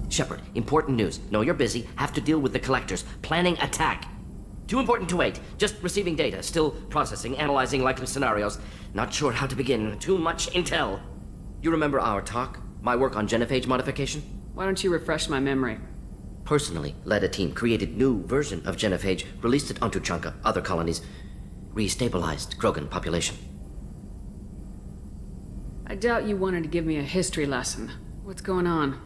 Shepard, important news. Know you're busy. Have to deal with the collectors. Planning attack. Too important to wait. Just receiving data. Still processing, analyzing likely scenarios. Not sure how to begin. Too much intel. You remember our talk? My work on genophage modification? Why don't you refresh my memory? Personally led a team, created new version of genophage, released it on Tuchanka, other colonies, restabilized Krogan population. I doubt you wanted to give me a history lesson. What's going on?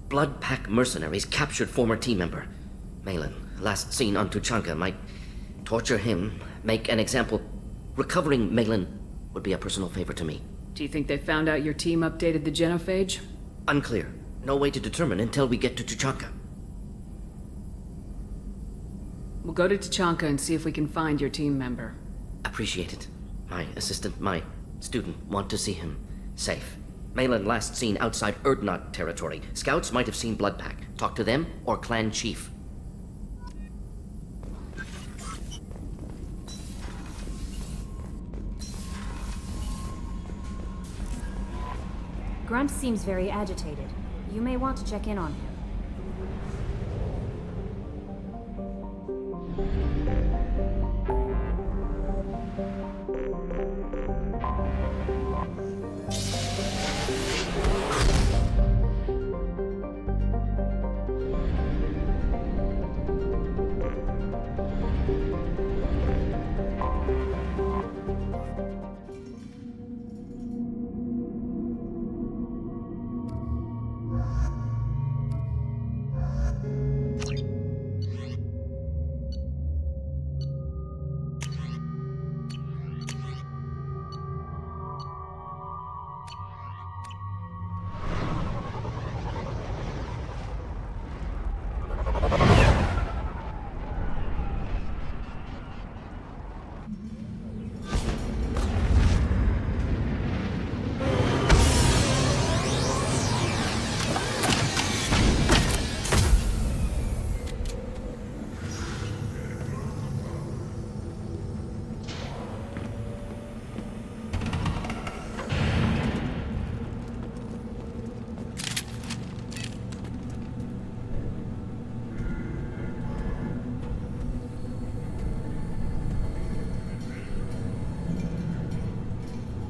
Blood Pack mercenaries captured former team member. Malin, last seen on Tuchanka, might torture him, make an example. Recovering Malin would be a personal favor to me. Do you think they found out your team updated the genophage? Unclear. No way to determine until we get to Tuchanka. We'll go to Tuchanka and see if we can find your team member. Appreciate it. My assistant, my student, want to see him safe. Malin last seen outside Erdnot territory. Scouts might have seen Blood Pack. Talk to them or clan chief. Grunt seems very agitated. You may want to check in on him.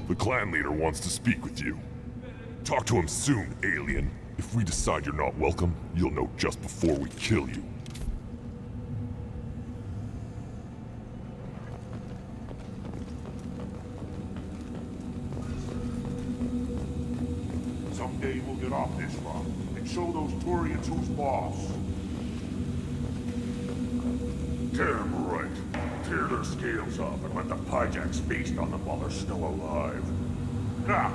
The clan leader wants to speak with you. Talk to him soon, alien. If we decide you're not welcome, you'll know just before we kill you. Someday we'll get off this rock and show those Turians who's boss. Damn right. Tear their scales off and let the Pyjaks feast on them while they're still alive. Now!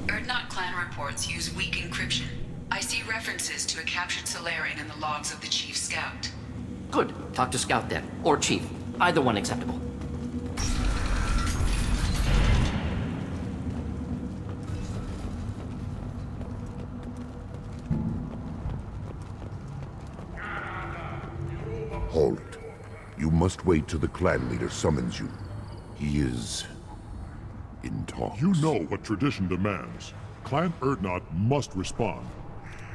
Erdnot clan reports use weak encryption. I see references to a captured Solarian in the logs of the Chief Scout. Good. Talk to Scout then. Or Chief. Either one acceptable. Halt. You must wait till the clan leader summons you. He is in talks. You know what tradition demands. Clan Erdnot must respond.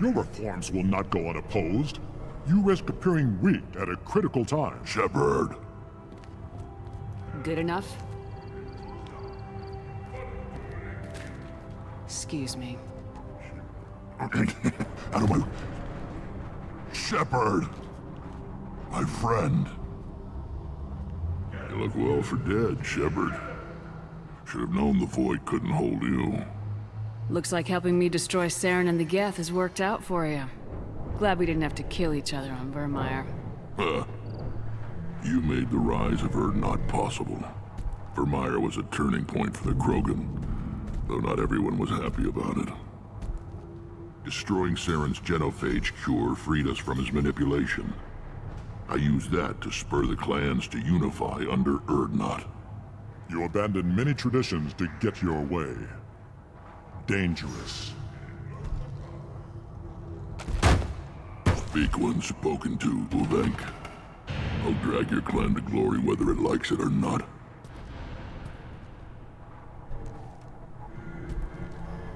Your reforms will not go unopposed. You risk appearing weak at a critical time. Shepard. Good enough? Excuse me. Out of my... Shepard! My friend. You look well for dead, Shepard. Should have known the Void couldn't hold you. Looks like helping me destroy Saren and the Geth has worked out for you. Glad we didn't have to kill each other on Vermeer. You made the rise of Erdnot possible. Vermeer was a turning point for the Krogan, though not everyone was happy about it. Destroying Saren's genophage cure freed us from his manipulation. I used that to spur the clans to unify under Erdnot. You abandoned many traditions to get your way. Dangerous. Speak when spoken to, Uvenk. I'll drag your clan to glory whether it likes it or not.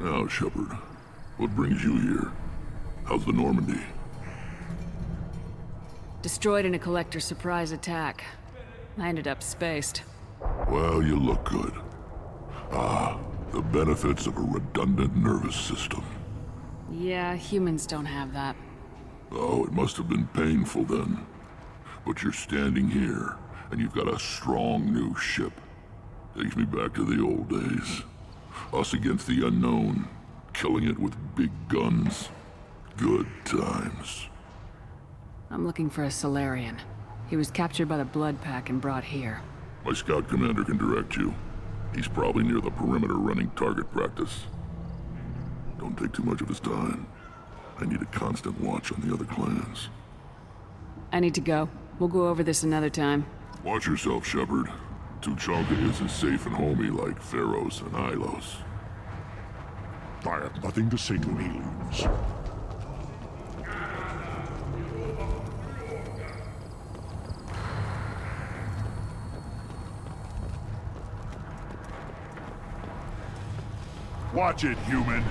Now, Shepard, what brings you here? How's the Normandy? Destroyed in a collector surprise attack. I ended up spaced. Well, you look good. Ah, the benefits of a redundant nervous system. Yeah, humans don't have that. Oh, it must have been painful then. But you're standing here, and you've got a strong new ship. Takes me back to the old days. Us against the unknown, killing it with big guns. Good times. I'm looking for a Solarian. He was captured by the Blood Pack and brought here. My scout commander can direct you. He's probably near the perimeter running target practice. Don't take too much of his time. I need a constant watch on the other clans. I need to go. We'll go over this another time. Watch yourself, Shepard. Tuchanka isn't safe and homey like Pharaohs and Ilos. I have nothing to say to aliens. Watch it, human!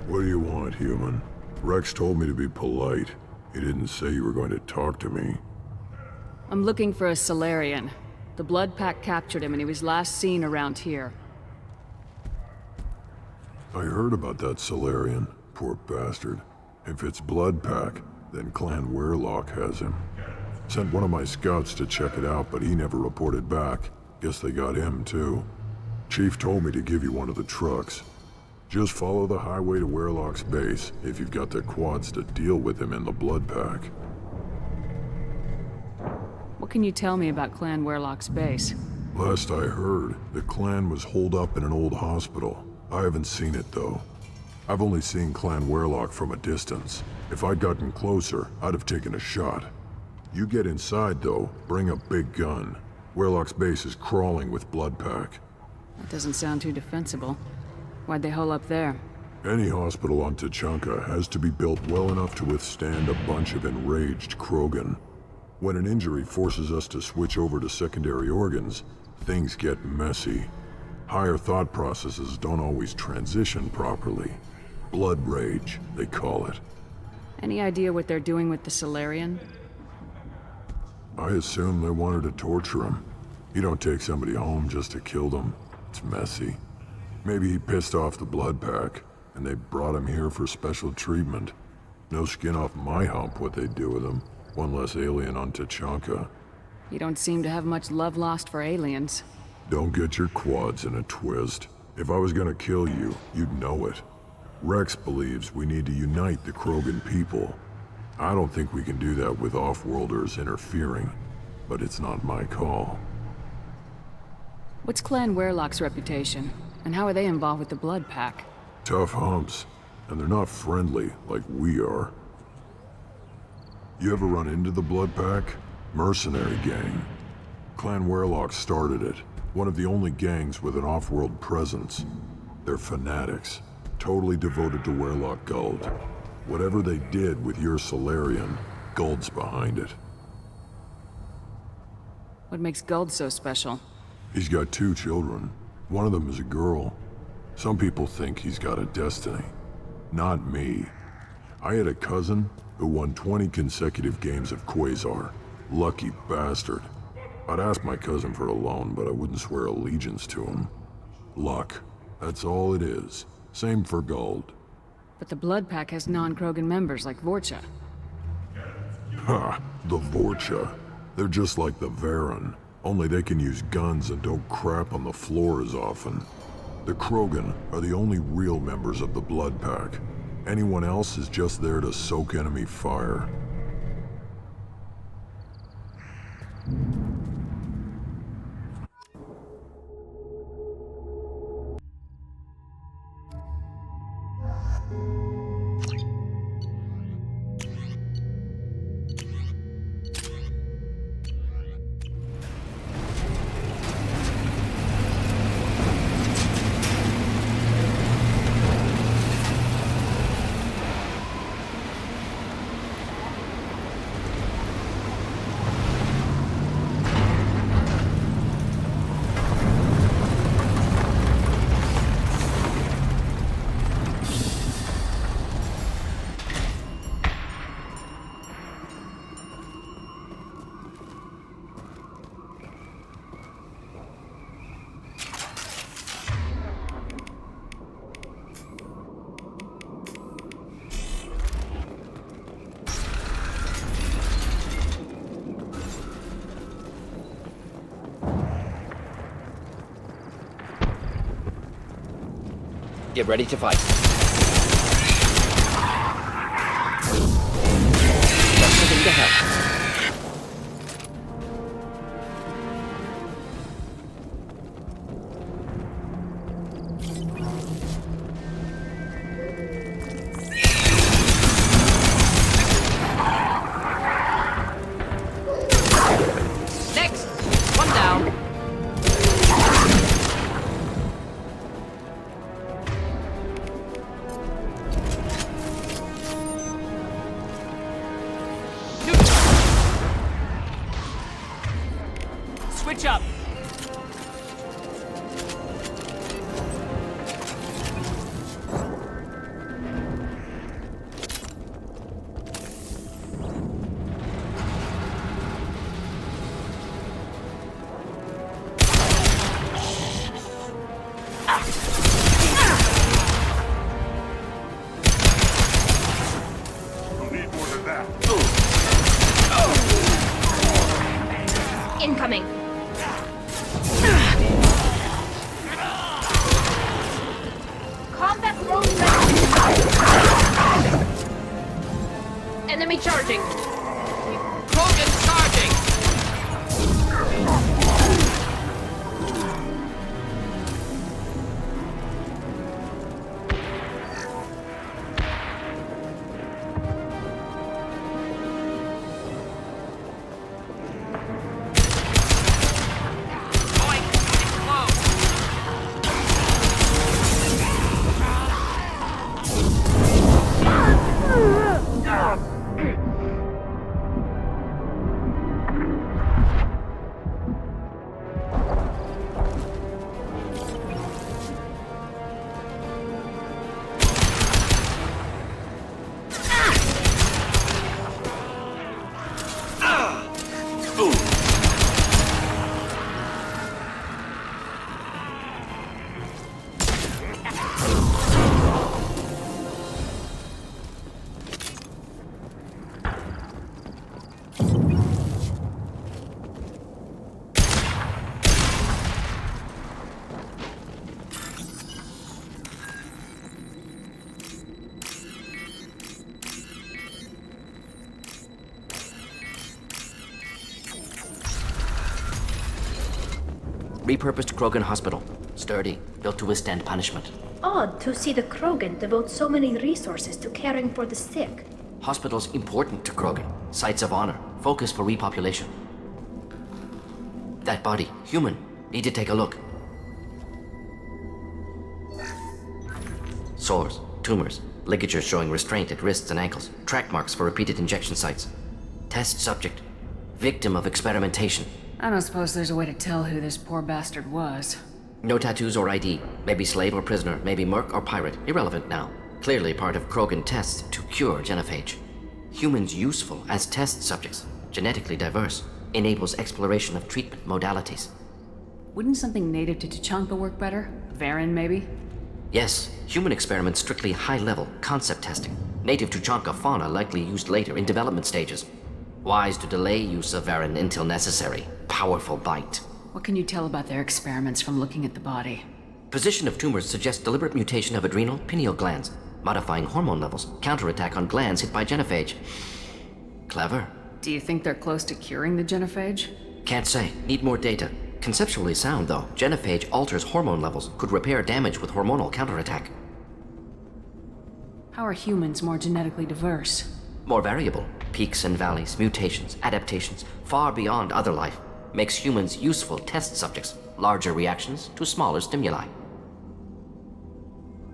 What do you want, human? Rex told me to be polite. He didn't say you were going to talk to me. I'm looking for a Solarian. The Blood Pack captured him and he was last seen around here. I heard about that Solarian. Poor bastard. If it's Blood Pack, then Clan Weirlock has him. Sent one of my scouts to check it out, but he never reported back. Guess they got him, too. Chief told me to give you one of the trucks. Just follow the highway to Weirlock's base if you've got the quads to deal with him in the Blood Pack. What can you tell me about Clan Weirlock's base? Last I heard, the clan was holed up in an old hospital. I haven't seen it, though. I've only seen Clan Weirlock from a distance. If I'd gotten closer, I'd have taken a shot. You get inside, though, bring a big gun. Weirlock's base is crawling with Blood Pack. That doesn't sound too defensible. Why'd they hole up there? Any hospital on Tuchanka has to be built well enough to withstand a bunch of enraged Krogan. When an injury forces us to switch over to secondary organs, things get messy. Higher thought processes don't always transition properly. Blood rage, they call it. Any idea what they're doing with the Solarian? I assume they wanted to torture him. You don't take somebody home just to kill them. It's messy. Maybe he pissed off the Blood Pack, and they brought him here for special treatment. No skin off my hump what they'd do with him. One less alien on Tuchanka. You don't seem to have much love lost for aliens. Don't get your quads in a twist. If I was gonna kill you, you'd know it. Rex believes we need to unite the Krogan people. I don't think we can do that with off-worlders interfering, but it's not my call. What's Clan Weirlock's reputation? And how are they involved with the Blood Pack? Tough humps, and they're not friendly like we are. You ever run into the Blood Pack? Mercenary gang. Clan Weirlock started it. One of the only gangs with an off-world presence. They're fanatics, totally devoted to Weirlock Guld. Whatever they did with your Solarian, Guld's behind it. What makes Guld so special? He's got 2 children. One of them is a girl. Some people think he's got a destiny. Not me. I had a cousin who won 20 consecutive games of Quasar. Lucky bastard. I'd ask my cousin for a loan, but I wouldn't swear allegiance to him. Luck. That's all it is. Same for Guld. But the Blood Pack has non-Krogan members like Vorcha. Ha! The Vorcha. They're just like the Varen. Only they can use guns and don't crap on the floor as often. The Krogan are the only real members of the Blood Pack. Anyone else is just there to soak enemy fire. Get ready to fight. Just a thing to help. Next! One down. Switch up. Incoming. Combat road ready. Enemy charging. Krogan charging! Going close. Repurposed Krogan hospital. Sturdy, built to withstand punishment. Odd to see the Krogan devote so many resources to caring for the sick. Hospitals important to Krogan. Sites of honor. Focus for repopulation. That body, human. Need to take a look. Sores, tumors, ligatures showing restraint at wrists and ankles. Track marks for repeated injection sites. Test subject. Victim of experimentation. I don't suppose there's a way to tell who this poor bastard was. No tattoos or ID. Maybe slave or prisoner. Maybe merc or pirate. Irrelevant now. Clearly part of Krogan tests to cure genophage. Humans useful as test subjects. Genetically diverse. Enables exploration of treatment modalities. Wouldn't something native to Tuchanka work better? Varen, maybe? Yes, human experiments strictly high-level concept testing. Native Tuchanka fauna likely used later in development stages. Wise to delay use of Varen until necessary. Powerful bite. What can you tell about their experiments from looking at the body? Position of tumors suggests deliberate mutation of adrenal, pineal glands, modifying hormone levels, counterattack on glands hit by genophage. Clever. Do you think they're close to curing the genophage? Can't say. Need more data. Conceptually sound, though. Genophage alters hormone levels, could repair damage with hormonal counterattack. How are humans more genetically diverse? More variable. Peaks and valleys, mutations, adaptations, far beyond other life. Makes humans useful test subjects. Larger reactions to smaller stimuli.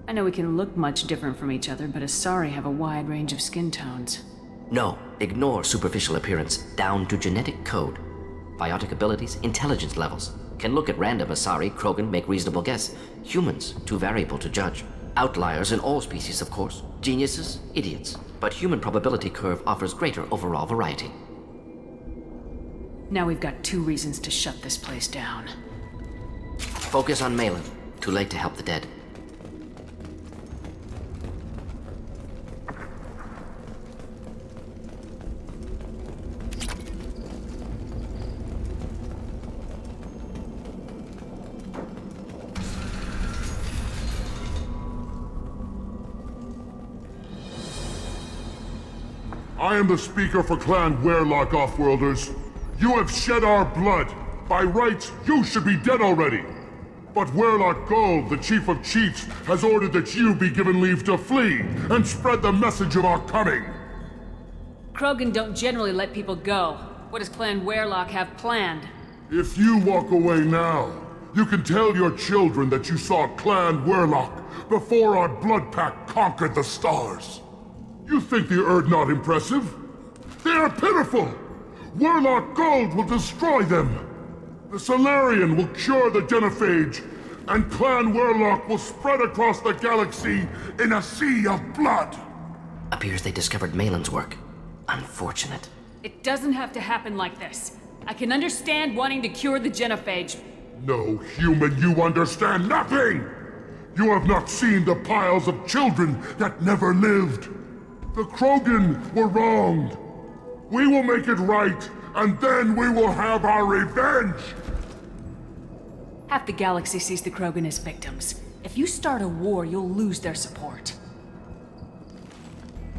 I know we can look much different from each other, but Asari have a wide range of skin tones. No, ignore superficial appearance, down to genetic code. Biotic abilities, intelligence levels. Can look at random Asari, Krogan, make reasonable guess. Humans, too variable to judge. Outliers in all species, of course. Geniuses, idiots. But human probability curve offers greater overall variety. Now we've got 2 reasons to shut this place down. Focus on Malin. Too late to help the dead. I am the speaker for Clan Werlock, Offworlders. You have shed our blood. By rights, you should be dead already. But Werlock Gold, the Chief of Chiefs, has ordered that you be given leave to flee and spread the message of our coming. Krogan don't generally let people go. What does Clan Werlock have planned? If you walk away now, you can tell your children that you saw Clan Werlock before our blood pact conquered the stars. You think the Erdnot impressive? They are pitiful! Werlock Gold will destroy them! The Solarian will cure the genophage, and Clan Werlock will spread across the galaxy in a sea of blood! Appears they discovered Malin's work. Unfortunate. It doesn't have to happen like this. I can understand wanting to cure the genophage. No, human, you understand nothing! You have not seen the piles of children that never lived. The Krogan were wronged. We will make it right, and then we will have our revenge! Half the galaxy sees the Krogan as victims. If you start a war, you'll lose their support.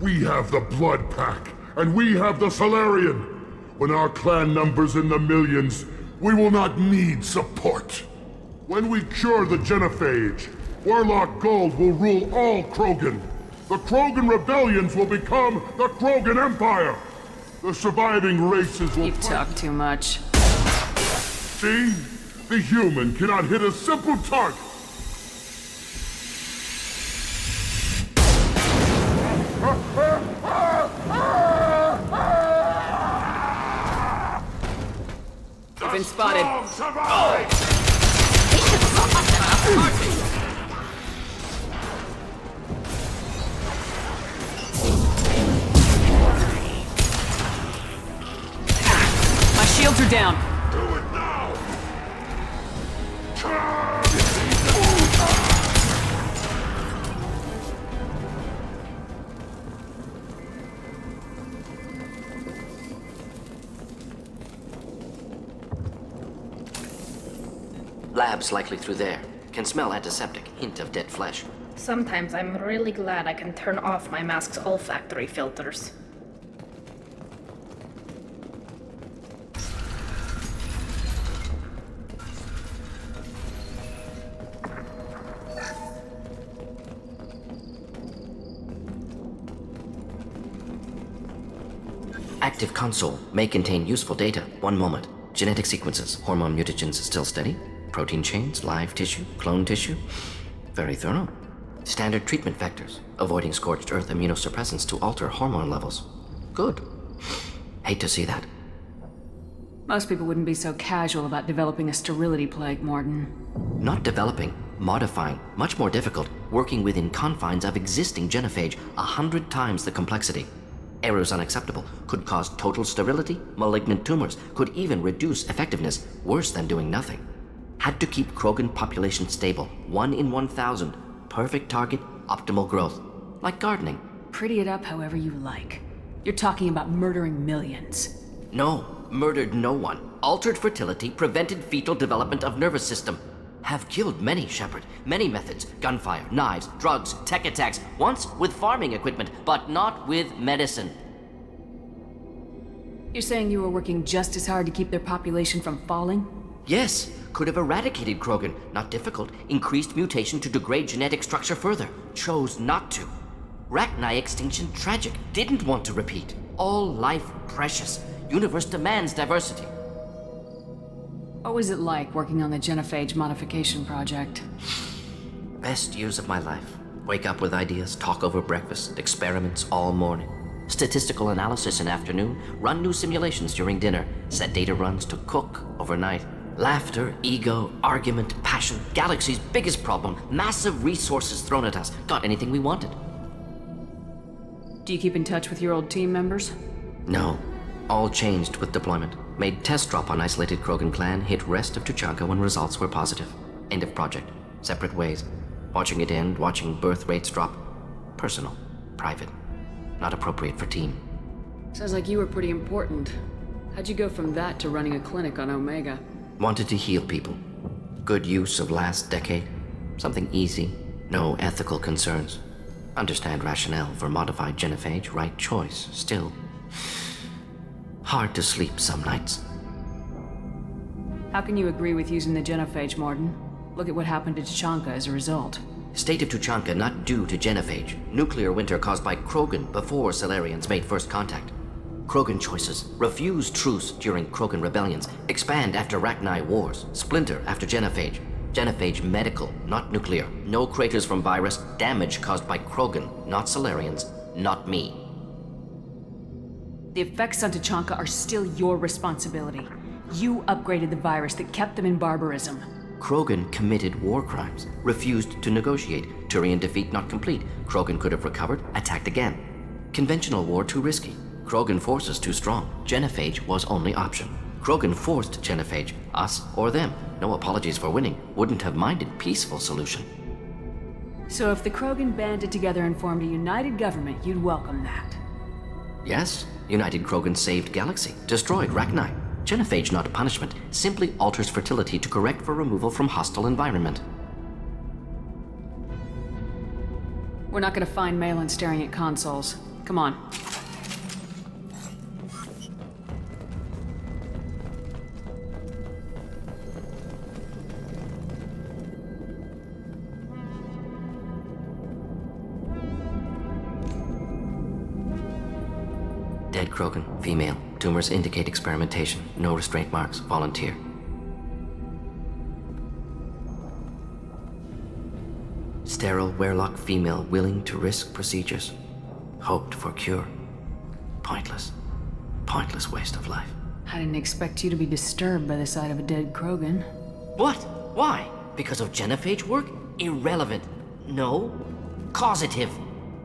We have the Blood Pack, and we have the Solarian. When our clan numbers in the millions, we will not need support. When we cure the genophage, Werlock Gold will rule all Krogan. The Krogan rebellions will become the Krogan Empire. The surviving races will You talk too much. See? The human cannot hit a simple target. I've been spotted. My shields are down. Do it now! Lab's likely through there. Can smell antiseptic, hint of dead flesh. Sometimes I'm really glad I can turn off my mask's olfactory filters. Active console may contain useful data. One moment. Genetic sequences, hormone mutagens still steady. Protein chains, live tissue, clone tissue. Very thorough. Standard treatment vectors, avoiding scorched earth immunosuppressants to alter hormone levels. Good. Hate to see that. Most people wouldn't be so casual about developing a sterility plague, Mordin. Not developing, modifying, much more difficult, working within confines of existing genophage, 100 times the complexity. Errors unacceptable, could cause total sterility, malignant tumors, could even reduce effectiveness, worse than doing nothing. Had to keep Krogan population stable, 1 in 1,000. Perfect target, optimal growth. Like gardening. Pretty it up however you like. You're talking about murdering millions. No, murdered no one. Altered fertility, prevented fetal development of nervous system. Have killed many, Shepard. Many methods. Gunfire, knives, drugs, tech attacks. Once with farming equipment, but not with medicine. You're saying you were working just as hard to keep their population from falling? Yes, could have eradicated Krogan. Not difficult. Increased mutation to degrade genetic structure further. Chose not to. Rachni extinction tragic. Didn't want to repeat. All life precious. Universe demands diversity. What was it like working on the genophage modification project? Best years of my life. Wake up with ideas, talk over breakfast, experiments all morning. Statistical analysis in afternoon, run new simulations during dinner, set data runs to cook overnight. Laughter, ego, argument, passion, galaxy's biggest problem, massive resources thrown at us. Got anything we wanted. Do you keep in touch with your old team members? No. All changed with deployment. Made test drop on isolated Krogan clan, hit rest of Tuchanka when results were positive. End of project. Separate ways. Watching it end, watching birth rates drop. Personal. Private. Not appropriate for team. Sounds like you were pretty important. How'd you go from that to running a clinic on Omega? Wanted to heal people. Good use of last decade. Something easy. No ethical concerns. Understand rationale for modified genophage, right choice. Still, Hard to sleep some nights. How can you agree with using the genophage, Mordin? Look at what happened to Tuchanka as a result. State of Tuchanka not due to genophage. Nuclear winter caused by Krogan before Solarians made first contact. Krogan choices. Refuse truce during Krogan rebellions. Expand after Rachni wars. Splinter after genophage. Genophage medical, not nuclear. No craters from virus. Damage caused by Krogan, not Solarians, not me. The effects on Tuchanka are still your responsibility. You upgraded the virus that kept them in barbarism. Krogan committed war crimes. Refused to negotiate. Turian defeat not complete. Krogan could have recovered, attacked again. Conventional war too risky. Krogan forces too strong. Genophage was only option. Krogan forced genophage. Us or them. No apologies for winning. Wouldn't have minded peaceful solution. So if the Krogan banded together and formed a united government, you'd welcome that. Yes, United Krogan saved Galaxy. Destroyed Rachni. Genophage not punishment. Simply alters fertility to correct for removal from hostile environment. We're not gonna find Malin staring at consoles. Come on. Dead Krogan, female. Tumors indicate experimentation. No restraint marks. Volunteer. Sterile Werlock female willing to risk procedures. Hoped for cure. Pointless. Pointless waste of life. I didn't expect you to be disturbed by the sight of a dead Krogan. What? Why? Because of genophage work? Irrelevant. No. Causative.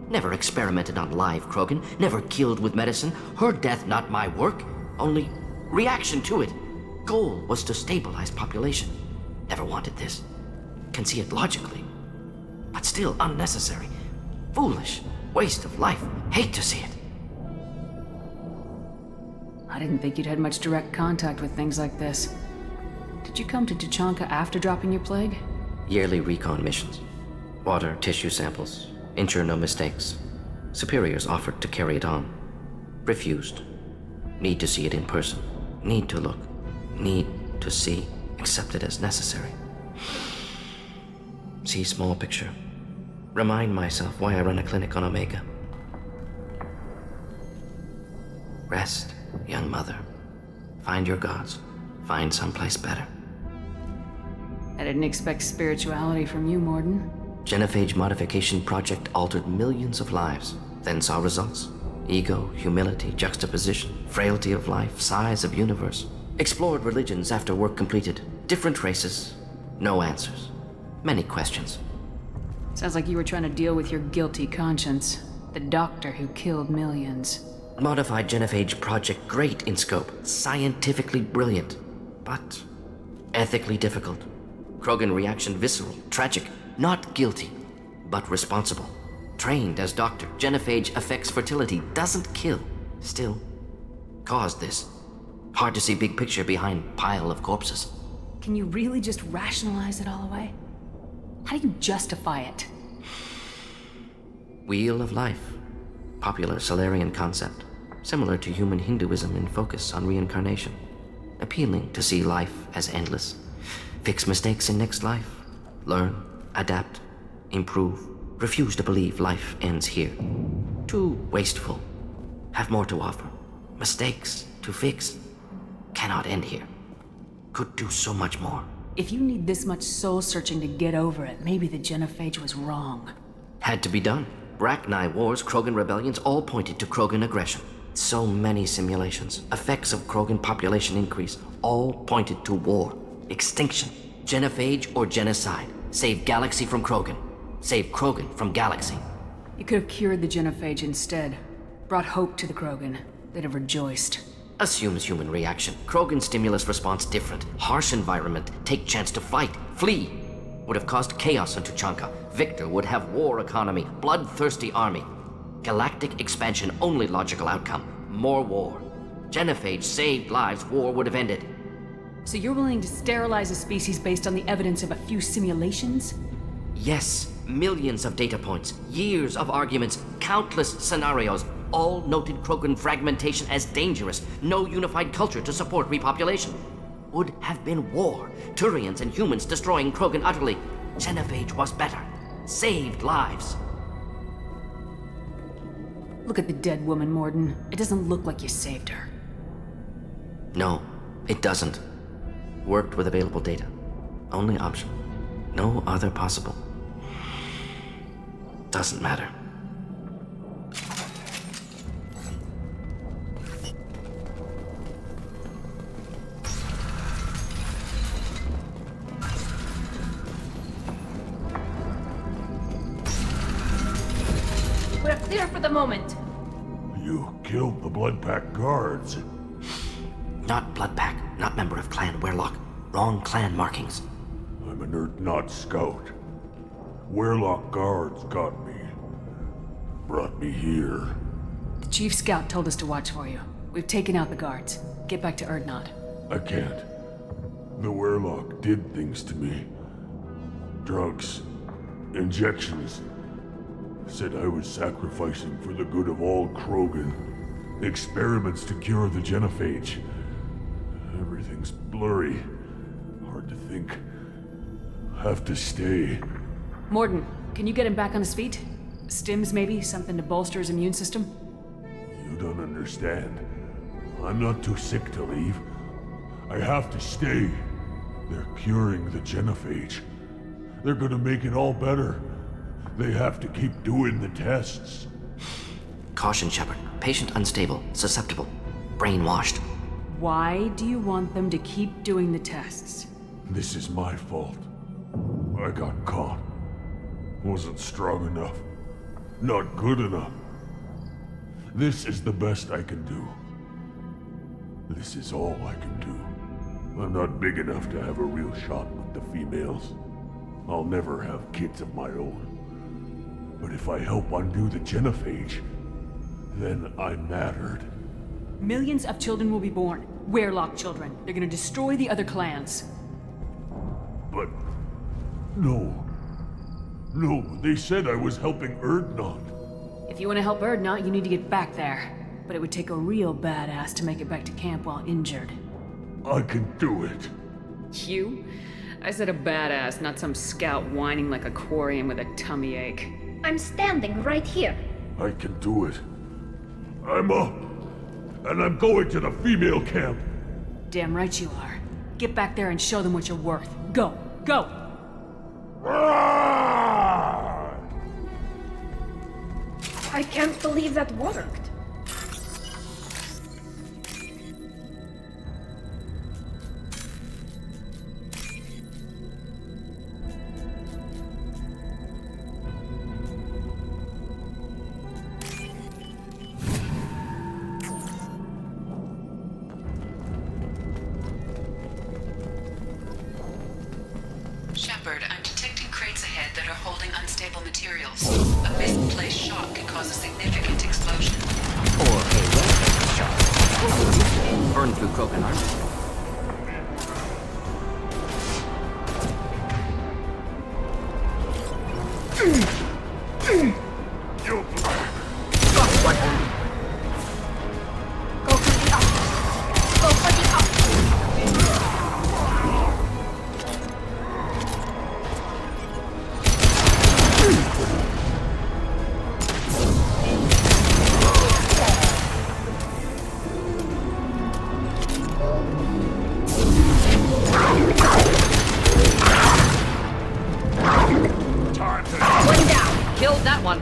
Never experimented on live Krogan. Never killed with medicine. Her death not my work. Only reaction to it. Goal was to stabilize population. Never wanted this. Can see it logically. But still unnecessary. Foolish. Waste of life. Hate to see it. I didn't think you'd had much direct contact with things like this. Did you come to Tuchanka after dropping your plague? Yearly recon missions. Water, tissue samples. Ensure no mistakes. Superiors offered to carry it on. Refused. Need to see it in person. Need to look. Need to see. Accept it as necessary. See small picture. Remind myself why I run a clinic on Omega. Rest, young mother. Find your gods. Find someplace better. I didn't expect spirituality from you, Mordin. Genophage modification project altered millions of lives, then saw results. Ego, humility, juxtaposition, frailty of life, size of universe. Explored religions after work completed. Different races. No answers. Many questions. Sounds like you were trying to deal with your guilty conscience. The doctor who killed millions. Modified genophage project great in scope. Scientifically brilliant. But ethically difficult. Krogan reaction visceral, tragic. Not guilty, but responsible. Trained as doctor, genophage affects fertility, doesn't kill. Still, caused this. Hard to see big picture behind pile of corpses. Can you really just rationalize it all away? How do you justify it? Wheel of life. Popular Solarian concept. Similar to human Hinduism in focus on reincarnation. Appealing to see life as endless. Fix mistakes in next life. Learn. Adapt, improve, refuse to believe life ends here. Too wasteful. Have more to offer. Mistakes to fix. Cannot end here. Could do so much more. If you need this much soul searching to get over it, maybe the genophage was wrong. Had to be done. Rachni wars, Krogan rebellions, all pointed to Krogan aggression. So many simulations. Effects of Krogan population increase, all pointed to war. Extinction. Genophage or genocide. Save Galaxy from Krogan. Save Krogan from Galaxy. You could have cured the genophage instead. Brought hope to the Krogan. They'd have rejoiced. Assumes human reaction. Krogan stimulus response different. Harsh environment. Take chance to fight. Flee. Would have caused chaos on Tuchanka. Victor would have war economy. Bloodthirsty army. Galactic expansion only logical outcome. More war. Genophage saved lives. War would have ended. So you're willing to sterilize a species based on the evidence of a few simulations? Yes. Millions of data points. Years of arguments. Countless scenarios. all noted Krogan fragmentation as dangerous. No unified culture to support repopulation. Would have been war. Turians and humans destroying Krogan utterly. Genophage was better. Saved lives. Look at the dead woman, Mordin. It doesn't look like you saved her. No, it doesn't. Worked with available data. Only option. No other possible. Doesn't matter. We're clear for the moment. You killed the Blood Pack guards. Not Blood Pack, not member of Clan Werlock. Wrong clan markings. I'm an Urdnot scout. Werlock guards got me. Brought me here. The Chief Scout told us to watch for you. We've taken out the guards. Get back to Urdnot. I can't. The Werlock did things to me. Drugs. Injections. Said I was sacrificing for the good of all Krogan. Experiments to cure the genophage. Everything's blurry. Hard to think. Have to stay. Mordin, can you get him back on his feet? Stims, maybe? Something to bolster his immune system? You don't understand. I'm not too sick to leave. I have to stay. They're curing the genophage. They're gonna make it all better. They have to keep doing the tests. Caution, Shepard. Patient unstable, susceptible, brainwashed. Why do you want them to keep doing the tests? This is my fault. I got caught. Wasn't strong enough. Not good enough. This is the best I can do. This is all I can do. I'm not big enough to have a real shot with the females. I'll never have kids of my own. But if I help undo the genophage, then I mattered. Millions of children will be born. Werlock children. They're gonna destroy the other clans. But... no. No, they said I was helping Urdnot. If you want to help Urdnot, you need to get back there. But it would take a real badass to make it back to camp while injured. I can do it. You? I said a badass, not some scout whining like a quarian with a tummy ache. I'm standing right here. I can do it. I'm up. And I'm going to the female camp. Damn right you are. Get back there and show them what you're worth. Go! Go! I can't believe that worked. Shepard, I'm detecting crates ahead that are holding unstable materials. A misplaced shock can cause a significant explosion. Or a well-placed shot. Burn through Krogan armor. Killed that one.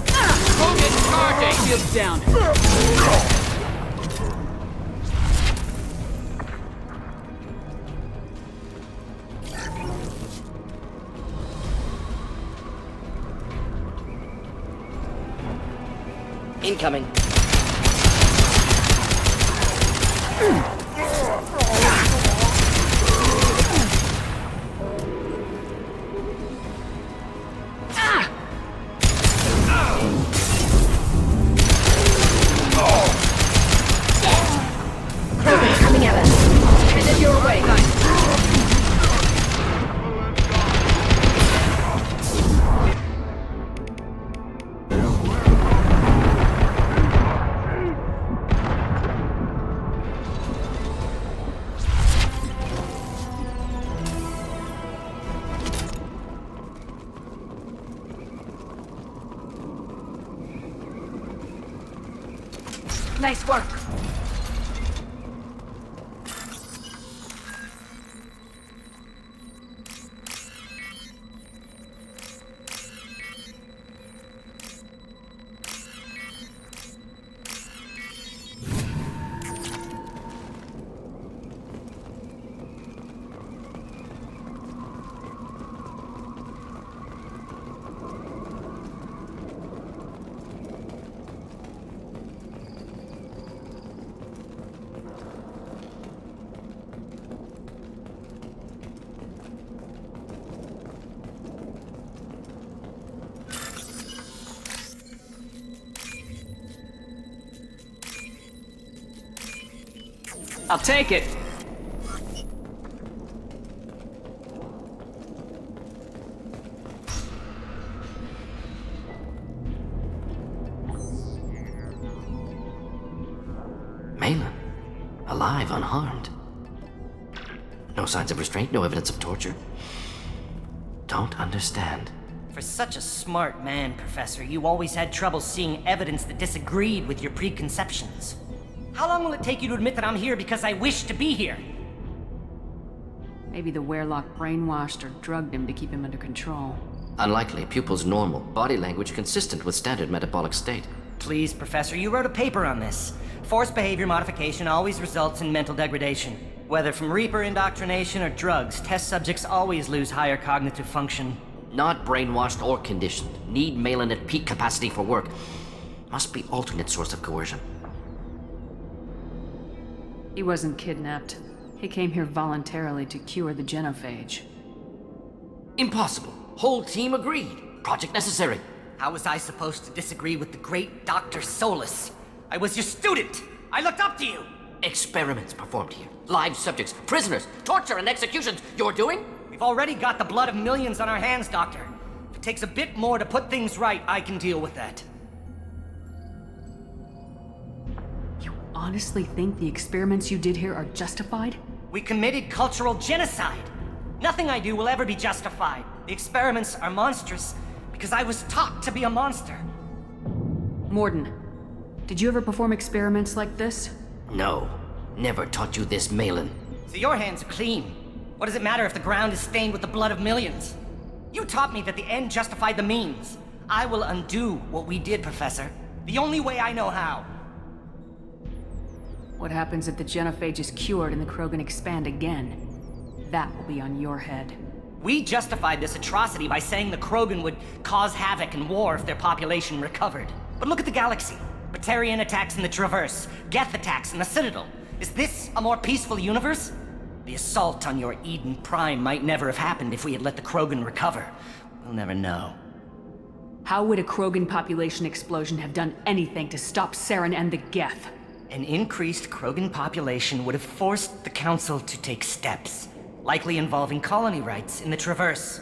Krogan charging! Shields down. Incoming. Coming at us. Headed your way. Nice work. I'll take it. Malin, alive, unharmed. No signs of restraint, no evidence of torture. Don't understand. For such a smart man, Professor, you always had trouble seeing evidence that disagreed with your preconceptions. How long will it take you to admit that I'm here because I wish to be here? Maybe the Werelock brainwashed or drugged him to keep him under control. Unlikely. Pupil's normal. Body language consistent with standard metabolic state. Please, Professor, you wrote a paper on this. Forced behavior modification always results in mental degradation. Whether from Reaper indoctrination or drugs, test subjects always lose higher cognitive function. Not brainwashed or conditioned. Need Malin at peak capacity for work. Must be alternate source of coercion. He wasn't kidnapped. He came here voluntarily to cure the genophage. Impossible. Whole team agreed. Project necessary. How was I supposed to disagree with the great Dr. Solus? I was your student! I looked up to you! Experiments performed here. Live subjects, prisoners, torture and executions. You're doing? We've already got the blood of millions on our hands, Doctor. If it takes a bit more to put things right, I can deal with that. You honestly think the experiments you did here are justified? We committed cultural genocide. Nothing I do will ever be justified. The experiments are monstrous because I was taught to be a monster. Mordin, did you ever perform experiments like this? No. Never taught you this, Malin. So your hands are clean. What does it matter if the ground is stained with the blood of millions? You taught me that the end justified the means. I will undo what we did, Professor. The only way I know how. What happens if the genophage is cured and the Krogan expand again? That will be on your head. We justified this atrocity by saying the Krogan would cause havoc and war if their population recovered. But look at the galaxy. Batarian attacks in the Traverse, Geth attacks in the Citadel. Is this a more peaceful universe? The assault on your Eden Prime might never have happened if we had let the Krogan recover. We'll never know. How would a Krogan population explosion have done anything to stop Saren and the Geth? An increased Krogan population would have forced the Council to take steps, likely involving colony rights in the Traverse.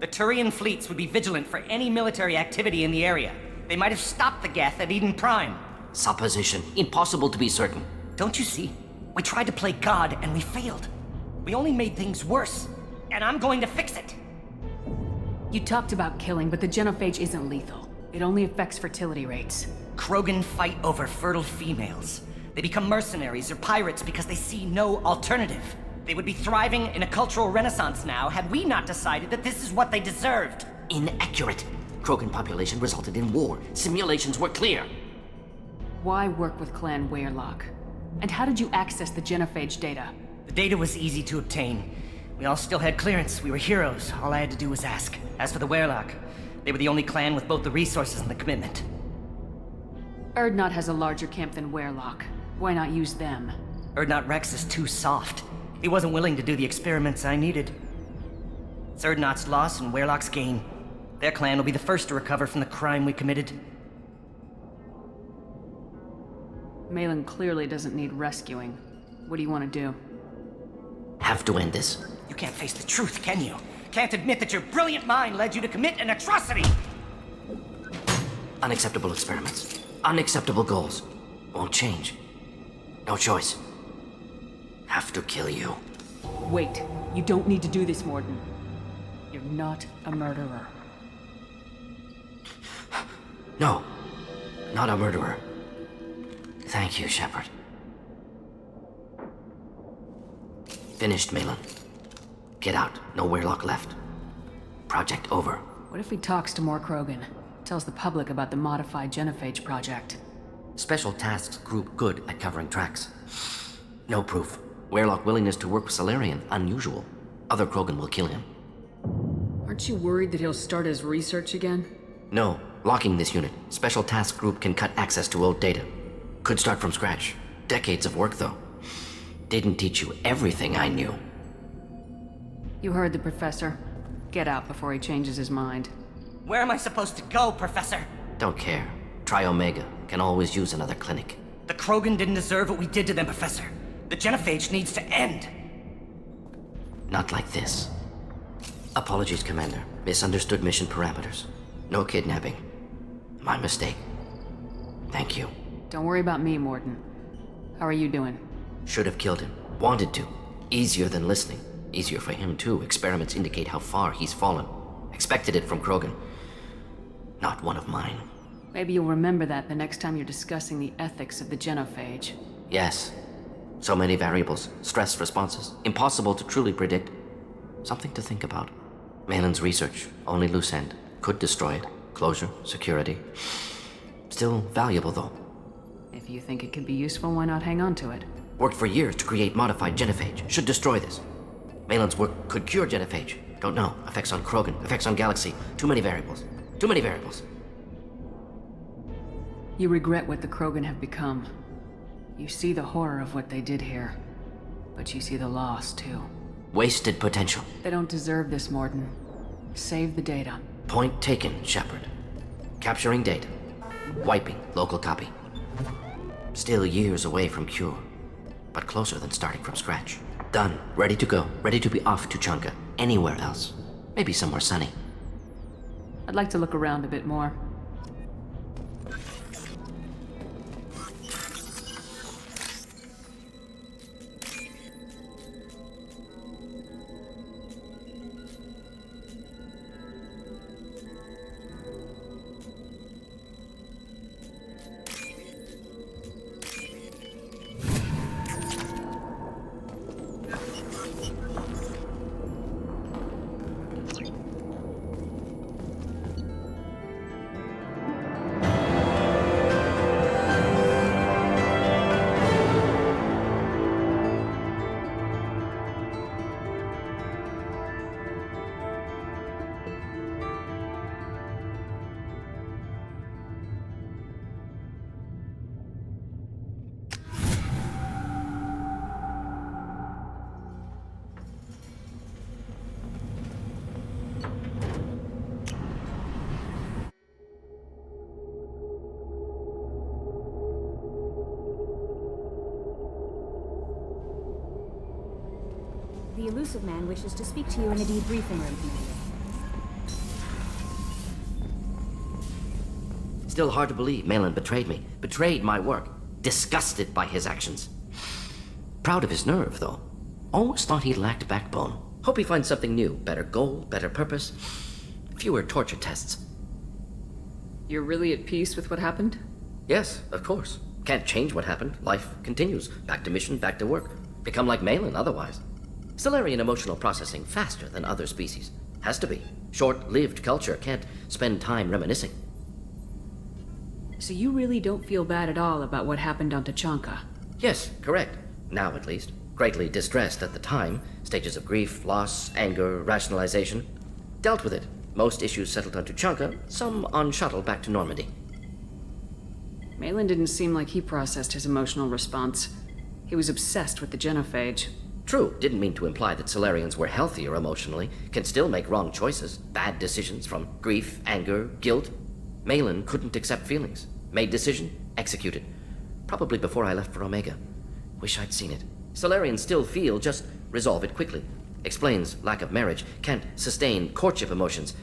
The Turian fleets would be vigilant for any military activity in the area. They might have stopped the Geth at Eden Prime. Supposition. Impossible to be certain. Don't you see? We tried to play God and we failed. We only made things worse. And I'm going to fix it. You talked about killing, but the genophage isn't lethal. It only affects fertility rates. Krogan fight over fertile females. They become mercenaries or pirates because they see no alternative. They would be thriving in a cultural renaissance now had we not decided that this is what they deserved. Inaccurate. Krogan population resulted in war. Simulations were clear. Why work with Clan Werelock? And how did you access the genophage data? The data was easy to obtain. We all still had clearance. We were heroes. All I had to do was ask. As for the Werelock, they were the only clan with both the resources and the commitment. Urdnot has a larger camp than Werelock. Why not use them? Urdnot Rex is too soft. He wasn't willing to do the experiments I needed. It's Urdnot's loss and Werelock's gain. Their clan will be the first to recover from the crime we committed. Malin clearly doesn't need rescuing. What do you want to do? Have to end this. You can't face the truth, can you? Can't admit that your brilliant mind led you to commit an atrocity! Unacceptable experiments. Unacceptable goals. Won't change. No choice. Have to kill you. Wait. You don't need to do this, Mordin. You're not a murderer. No. Not a murderer. Thank you, Shepard. Finished, Malin. Get out. No Weirlock left. Project over. What if he talks to more Krogan? Tells the public about the modified genophage project? Special Tasks Group good at covering tracks. No proof. Weirlock willingness to work with Salarian, unusual. Other Krogan will kill him. Aren't you worried that he'll start his research again? No. Locking this unit. Special Task Group can cut access to old data. Could start from scratch. Decades of work, though. Didn't teach you everything I knew. You heard the professor. Get out before he changes his mind. Where am I supposed to go, Professor? Don't care. Try Omega. Can always use another clinic. The Krogan didn't deserve what we did to them, Professor. The genophage needs to end. Not like this. Apologies, Commander. Misunderstood mission parameters. No kidnapping. My mistake. Thank you. Don't worry about me, Mordin. How are you doing? Should have killed him. Wanted to. Easier than listening. Easier for him, too. Experiments indicate how far he's fallen. Expected it from Krogan. Not one of mine. Maybe you'll remember that the next time you're discussing the ethics of the genophage. Yes. So many variables. Stress responses. Impossible to truly predict. Something to think about. Malin's research. Only loose end. Could destroy it. Closure. Security. Still valuable, though. If you think it could be useful, why not hang on to it? Worked for years to create modified genophage. Should destroy this. Malin's work could cure genophage. Don't know. Effects on Krogan. Effects on Galaxy. Too many variables. Too many variables. You regret what the Krogan have become. You see the horror of what they did here. But you see the loss, too. Wasted potential. They don't deserve this, Mordin. Save the data. Point taken, Shepard. Capturing data. Wiping local copy. Still years away from cure. But closer than starting from scratch. Done. Ready to go. Ready to be off Tuchanka. Anywhere else. Maybe somewhere sunny. I'd like to look around a bit more. The elusive man wishes to speak to you in the debriefing room, Commander. Still hard to believe Malin betrayed me. Betrayed my work. Disgusted by his actions. Proud of his nerve, though. Always thought he lacked backbone. Hope he finds something new. Better goal, better purpose. Fewer torture tests. You're really at peace with what happened? Yes, of course. Can't change what happened. Life continues. Back to mission, back to work. Become like Malin otherwise. Salarian emotional processing faster than other species. Has to be. Short-lived culture can't spend time reminiscing. So you really don't feel bad at all about what happened on Tuchanka? Yes, correct. Now at least. Greatly distressed at the time. Stages of grief, loss, anger, rationalization. Dealt with it. Most issues settled on Tuchanka, some on shuttle back to Normandy. Malin didn't seem like he processed his emotional response. He was obsessed with the genophage. True, didn't mean to imply that Salarians were healthier emotionally, can still make wrong choices, bad decisions from grief, anger, guilt. Malin couldn't accept feelings. Made decision, executed. Probably before I left for Omega. Wish I'd seen it. Salarians still feel, just resolve it quickly. Explains lack of marriage, can't sustain courtship emotions.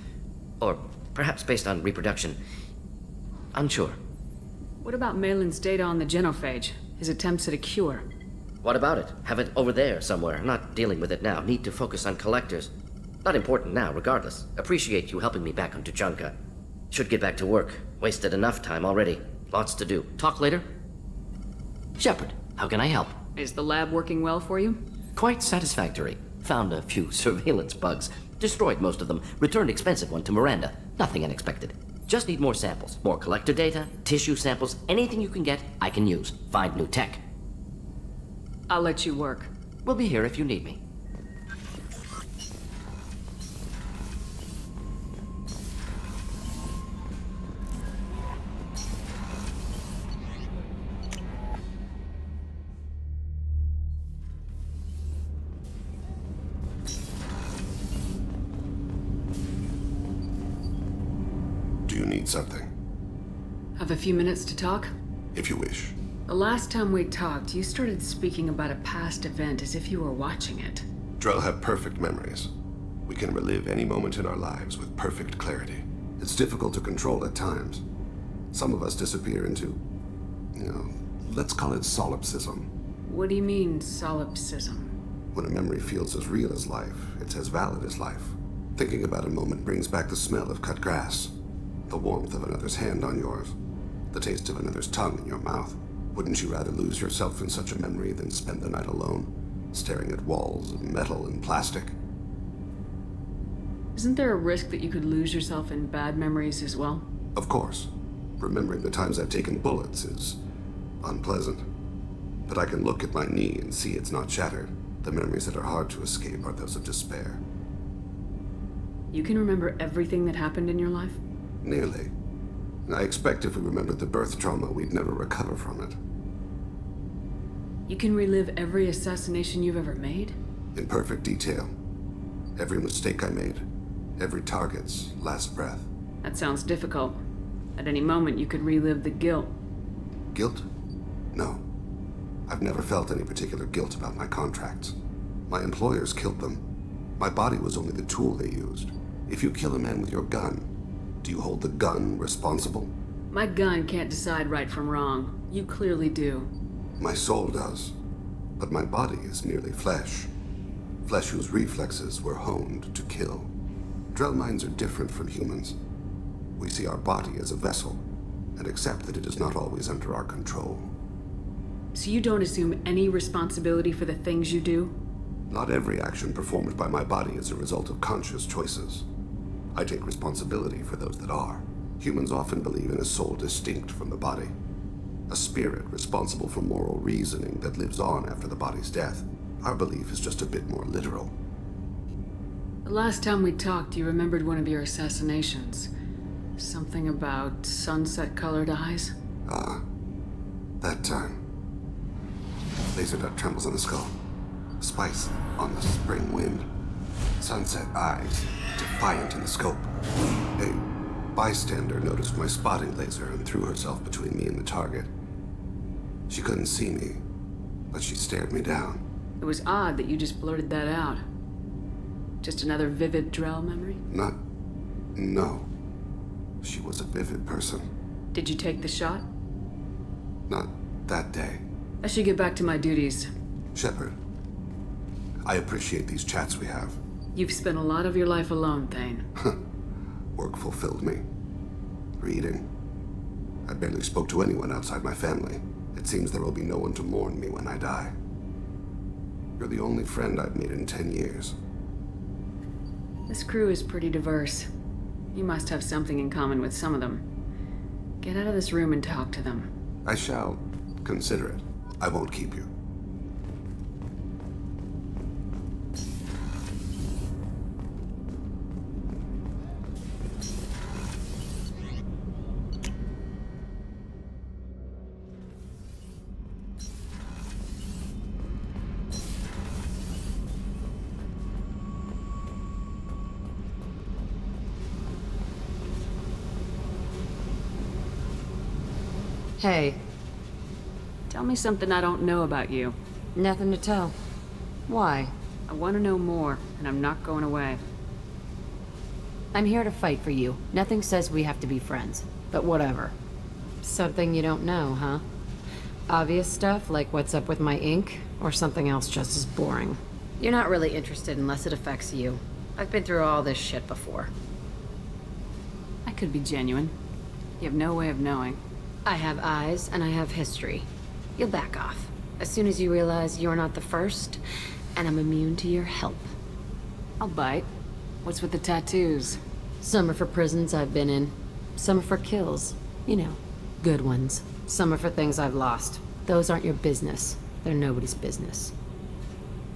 Or perhaps based on reproduction. Unsure. What about Malin's data on the genophage? His attempts at a cure? What about it? Have it over there somewhere. Not dealing with it now. Need to focus on collectors. Not important now, regardless. Appreciate you helping me back on Tuchanka. Should get back to work. Wasted enough time already. Lots to do. Talk later? Shepard, how can I help? Is the lab working well for you? Quite satisfactory. Found a few surveillance bugs. Destroyed most of them. Returned expensive one to Miranda. Nothing unexpected. Just need more samples. More collector data, tissue samples, anything you can get, I can use. Find new tech. I'll let you work. We'll be here if you need me. Do you need something? Have a few minutes to talk? If you wish. The last time we talked, you started speaking about a past event as if you were watching it. Drell have perfect memories. We can relive any moment in our lives with perfect clarity. It's difficult to control at times. Some of us disappear into, let's call it solipsism. What do you mean, solipsism? When a memory feels as real as life, it's as valid as life. Thinking about a moment brings back the smell of cut grass, the warmth of another's hand on yours, the taste of another's tongue in your mouth. Wouldn't you rather lose yourself in such a memory than spend the night alone, staring at walls of metal and plastic? Isn't there a risk that you could lose yourself in bad memories as well? Of course. Remembering the times I've taken bullets is unpleasant. But I can look at my knee and see it's not shattered. The memories that are hard to escape are those of despair. You can remember everything that happened in your life? Nearly. I expect if we remembered the birth trauma, we'd never recover from it. You can relive every assassination you've ever made? In perfect detail. Every mistake I made. Every target's last breath. That sounds difficult. At any moment, you could relive the guilt. Guilt? No. I've never felt any particular guilt about my contracts. My employers killed them. My body was only the tool they used. If you kill a man with your gun, do you hold the gun responsible? My gun can't decide right from wrong. You clearly do. My soul does. But my body is merely flesh. Flesh whose reflexes were honed to kill. Drell minds are different from humans. We see our body as a vessel, and accept that it is not always under our control. So you don't assume any responsibility for the things you do? Not every action performed by my body is a result of conscious choices. I take responsibility for those that are. Humans often believe in a soul distinct from the body. A spirit responsible for moral reasoning that lives on after the body's death. Our belief is just a bit more literal. The last time we talked, you remembered one of your assassinations. Something about sunset-colored eyes? That time. Laser dot trembles on the skull. Spice on the spring wind. Sunset eyes, defiant in the scope. A bystander noticed my spotting laser and threw herself between me and the target. She couldn't see me, but she stared me down. It was odd that you just blurted that out. Just another vivid Drell memory? No. She was a vivid person. Did you take the shot? Not that day. I should get back to my duties. Shepard, I appreciate these chats we have. You've spent a lot of your life alone, Thane. Work fulfilled me. Reading. I barely spoke to anyone outside my family. It seems there will be no one to mourn me when I die. You're the only friend I've made in 10 years. This crew is pretty diverse. You must have something in common with some of them. Get out of this room and talk to them. I shall consider it. I won't keep you. Hey. Tell me something I don't know about you. Nothing to tell. Why? I want to know more, and I'm not going away. I'm here to fight for you. Nothing says we have to be friends. But whatever. Something you don't know, huh? Obvious stuff, like what's up with my ink, or something else just as boring. You're not really interested unless it affects you. I've been through all this shit before. I could be genuine. You have no way of knowing. I have eyes, and I have history. you'll back off. As soon as you realize you're not the first, and I'm immune to your help. I'll bite. What's with the tattoos? Some are for prisons I've been in. Some are for kills. You know, good ones. Some are for things I've lost. Those aren't your business. They're nobody's business.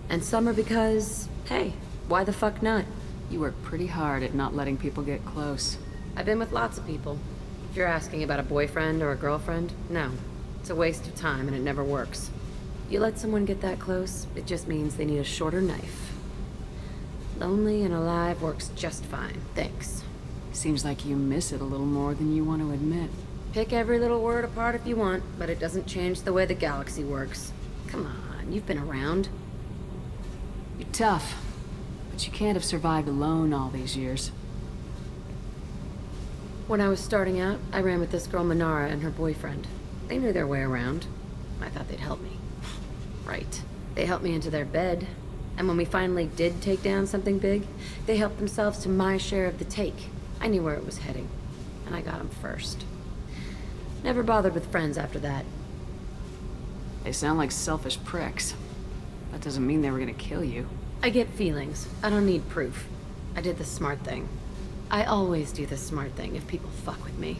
And some are because, hey, why the fuck not? You work pretty hard at not letting people get close. I've been with lots of people. If you're asking about a boyfriend or a girlfriend, no. It's a waste of time and it never works. You let someone get that close, it just means they need a shorter knife. Lonely and alive works just fine, thanks. Seems like you miss it a little more than you want to admit. Pick every little word apart if you want, but it doesn't change the way the galaxy works. Come on, you've been around. You're tough, but you can't have survived alone all these years. When I was starting out, I ran with this girl Minara and her boyfriend. They knew their way around. I thought they'd help me. Right. They helped me into their bed, and when we finally did take down something big, they helped themselves to my share of the take. I knew where it was heading, and I got them first. Never bothered with friends after that. They sound like selfish pricks. That doesn't mean they were gonna kill you. I get feelings. I don't need proof. I did the smart thing. I always do the smart thing if people fuck with me.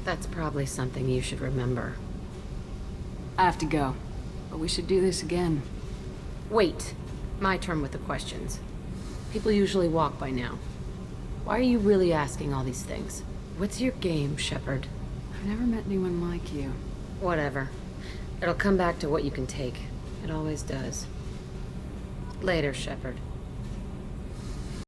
That's probably something you should remember. I have to go, but we should do this again. Wait. My turn with the questions. People usually walk by now. Why are you really asking all these things? What's your game, Shepard? I've never met anyone like you. Whatever. It'll come back to what you can take. It always does. Later, Shepard.